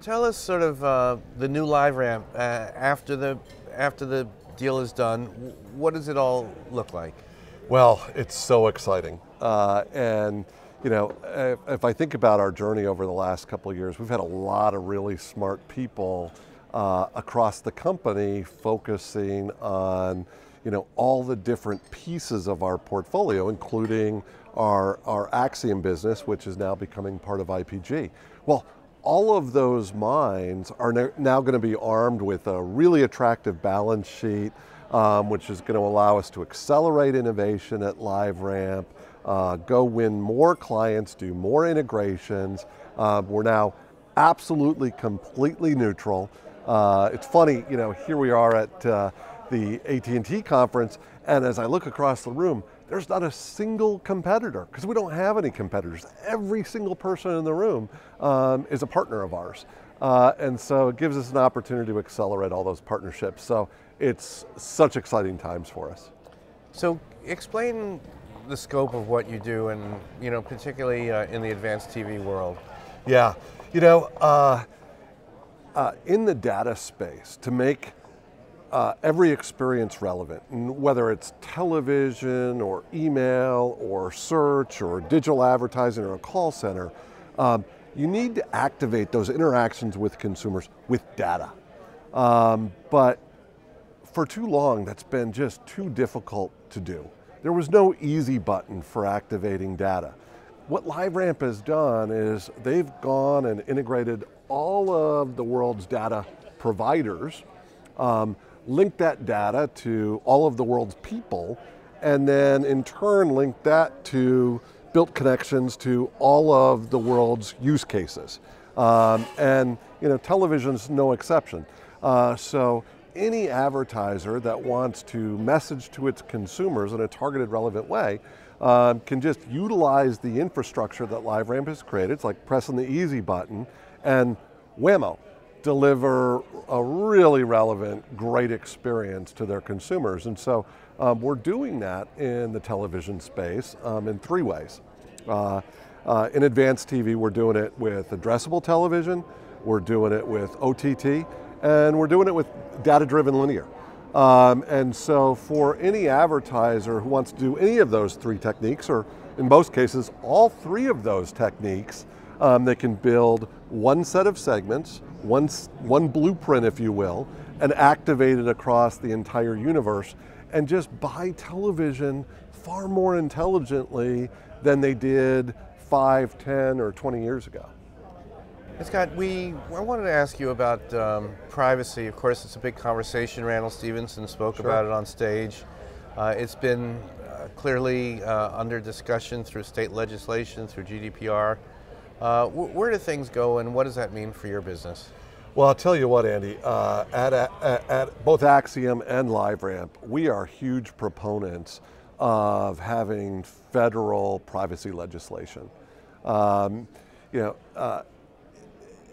tell us sort of the new LiveRamp after the deal is done. What does it all look like? Well, it's so exciting, and you know, if I think about our journey over the last couple of years, we've had a lot of really smart people across the company focusing on, you know, all the different pieces of our portfolio, including our Acxiom business, which is now becoming part of IPG. Well, all of those minds are now going to be armed with a really attractive balance sheet, which is going to allow us to accelerate innovation at LiveRamp, go win more clients, do more integrations. We're now absolutely, completely neutral. It's funny, you know, here we are at the AT&T conference, and as I look across the room, there's not a single competitor, because we don't have any competitors. Every single person in the room is a partner of ours. And so it gives us an opportunity to accelerate all those partnerships. So it's such exciting times for us. So explain the scope of what you do, and you know, particularly in the advanced TV world. Yeah, you know, in the data space, to make every experience relevant, whether it's television or email or search or digital advertising or a call center, you need to activate those interactions with consumers with data. But for too long, that's been just too difficult to do. There was no easy button for activating data. What LiveRamp has done is they've gone and integrated all of the world's data providers, link that data to all of the world's people, and then in turn link that to built connections to all of the world's use cases. And you know, television's no exception. So any advertiser that wants to message to its consumers in a targeted, relevant way can just utilize the infrastructure that LiveRamp has created. It's like pressing the easy button and whammo, deliver a really relevant, great experience to their consumers. And so we're doing that in the television space in three ways. In advanced TV, we're doing it with addressable television, we're doing it with OTT, and we're doing it with data-driven linear. And so for any advertiser who wants to do any of those three techniques, or in most cases, all three of those techniques, they can build one set of segments, one blueprint, if you will, and activate it across the entire universe, and just buy television far more intelligently than they did 5, 10, or 20 years ago. Scott, I wanted to ask you about privacy. Of course, it's a big conversation. Randall Stephenson spoke about it on stage. It's been clearly under discussion through state legislation, through GDPR. Where do things go, and what does that mean for your business? Well, I'll tell you what, Andy, at both Acxiom and LiveRamp, we are huge proponents of having federal privacy legislation.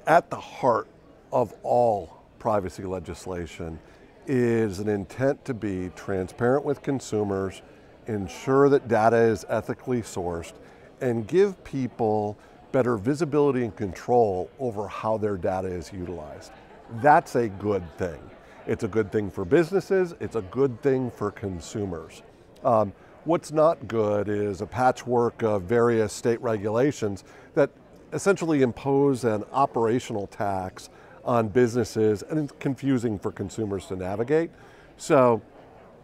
At the heart of all privacy legislation is an intent to be transparent with consumers, ensure that data is ethically sourced, and give people better visibility and control over how their data is utilized. That's a good thing. It's a good thing for businesses, it's a good thing for consumers. What's not good is a patchwork of various state regulations that essentially impose an operational tax on businesses, and it's confusing for consumers to navigate. So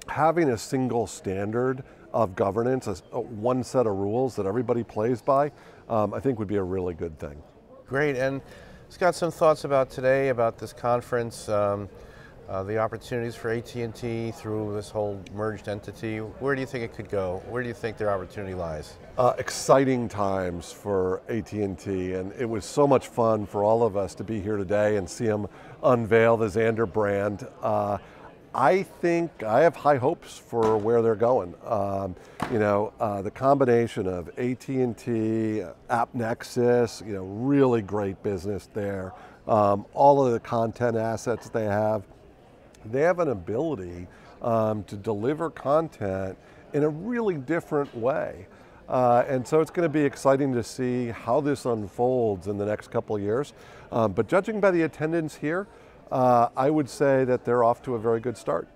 having a single standard of governance, one set of rules that everybody plays by, I think would be a really good thing. Great, and Scott, some thoughts about today, about this conference, the opportunities for AT&T through this whole merged entity. Where do you think it could go? Where do you think their opportunity lies? Exciting times for AT&T, and it was so much fun for all of us to be here today and see them unveil the Xandr brand. I think I have high hopes for where they're going. The combination of AT&T, AppNexus, really great business there. All of the content assets they have an ability to deliver content in a really different way. And so it's going to be exciting to see how this unfolds in the next couple of years. But judging by the attendance here, I would say that they're off to a very good start.